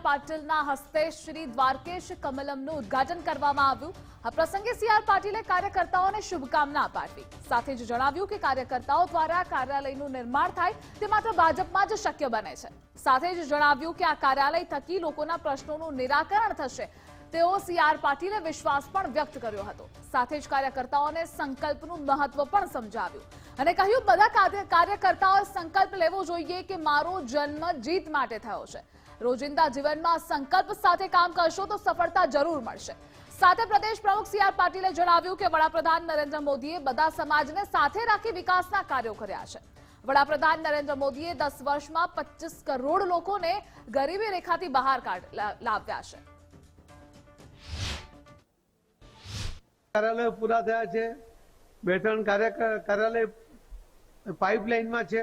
પાટીલના હસ્તે શ્રી દ્વારકેશ કમલમનું ઉદ્ઘાટન કરવામાં આવ્યું। આ પ્રસંગે સીઆર પાટીલે કાર્યકર્તાઓને શુભકામના પાઠવી। સાથે જ જણાવ્યું કે કાર્યકર્તાઓ દ્વારા કાર્યાલયનું નિર્માણ થાય તે માત્ર ભાજપમાં જ શક્ય બને છે। સાથે જ જણાવ્યું કે આ કાર્યાલય થકી લોકોના પ્રશ્નોનું નિરાકરણ થશે। તેઓ સીઆર પાટીલે વિશ્વાસ પણ વ્યક્ત કર્યો હતો। સાથે જ કાર્યકર્તાઓને સંકલ્પનું મહત્વ પણ સમજાવ્યું અને કહ્યું બધા કાર્યકર્તાઓએ સંકલ્પ લેવો જોઈએ કે મારો જન્મ જીત માટે થયો છે। રોજિંદા જીવનમાં સંકલ્પ સાથે કામ કરશો તો સફળતા જરૂર મળશે। સાથે પ્રદેશ પ્રમુખ સીઆર પાટીલે જણાવ્યું કે વડાપ્રધાન નરેન્દ્ર મોદીએ બધા સમાજને સાથે રાખી વિકાસના કાર્યો કર્યા છે। વડાપ્રધાન નરેન્દ્ર મોદીએ 10 વર્ષમાં 25 કરોડ લોકોને ગરીબી રેખાથી બહાર લાવ્યા છે। કાર્યાલય પૂરા થયા છે, 2-3 કાર્યાલય પાઇપલાઇનમાં છે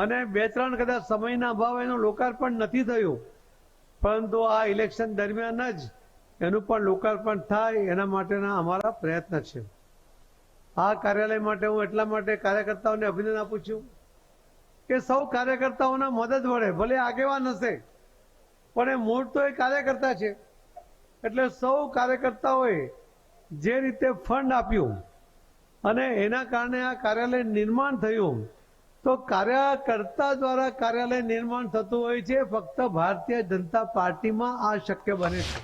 અને 2-3 કદાચ સમયના અભાવે એનું લોકાર્પણ નથી થયું, પરંતુ આ ઇલેક્શન દરમિયાન જ એનું પણ લોકાર્પણ થાય એના માટેના અમારા પ્રયત્ન છે। આ કાર્યાલય માટે હું એટલા માટે કાર્યકર્તાઓને અભિનંદન આપું છું કે સૌ કાર્યકર્તાઓના મદદ વડે, ભલે આગેવાન હશે પણ એ મૂળ તો એ કાર્યકર્તા છે, એટલે સૌ કાર્યકર્તાઓએ જે રીતે ફંડ આપ્યું અને એના કારણે આ કાર્યાલય નિર્માણ થયું, તો કાર્યકર્તા દ્વારા કાર્યાલય નિર્માણ થતું હોય છે। ફક્ત ભારતીય જનતા પાર્ટીમાં આ શક્ય બને છે।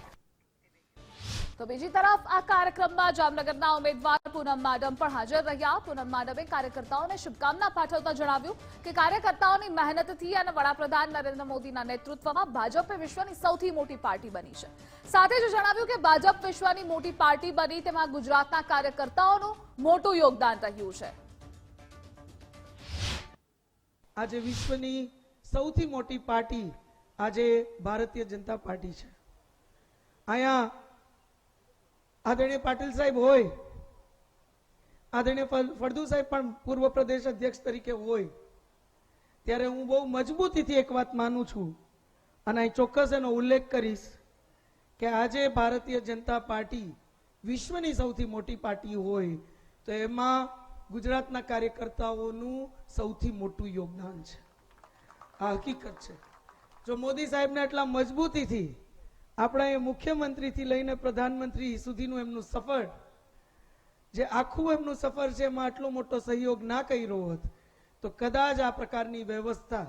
તો બીજી તરફ આ કાર્યક્રમમાં જામનગરના ઉમેદવાર પૂનમ માડમ પણ હાજર રહ્યા। પૂનમ માડમે કાર્યકર્તાઓને શુભકામના પાઠવતા જણાવ્યું કે કાર્યકર્તાઓની મહેનતથી અને વડાપ્રધાન નરેન્દ્ર મોદીના નેતૃત્વમાં ભાજપ વિશ્વની સૌથી મોટી પાર્ટી બની છે। સાથે જ જણાવ્યું કે ભાજપ વિશ્વની મોટી પાર્ટી બની તેમાં ગુજરાતના કાર્યકર્તાઓનું મોટું યોગદાન રહ્યું છે। આજે વિશ્વની સૌથી મોટી પાર્ટી આજે ભારતીય જનતા પાર્ટી છે। અહીંયા આદરણીય પાટીલ સાહેબ હોય, આદરણીય ફળદુ સાહેબ પણ પૂર્વ પ્રદેશ અધ્યક્ષ તરીકે હોય, ત્યારે હું બહુ મજબૂતીથી એક વાત માનું છું અને અહીં ચોક્કસ એનો ઉલ્લેખ કરીશ કે આજે ભારતીય જનતા પાર્ટી વિશ્વની સૌથી મોટી પાર્ટી હોય તો એમાં ગુજરાતના કાર્યકર્તાઓનું સૌથી મોટું યોગદાન છે। આ હકીકત છે। જો મોદી સાહેબને એટલા મજબૂતીથી આપણા મુખ્યમંત્રીથી લઈને પ્રધાનમંત્રી સુધીનું એમનું સફર, જે આખું એમનું સફર છે, એમાં આટલો મોટો સહયોગ ના કર્યો હોત તો કદાચ આ પ્રકારની વ્યવસ્થા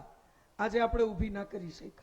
આજે આપણે ઊભી ના કરી શકીએ।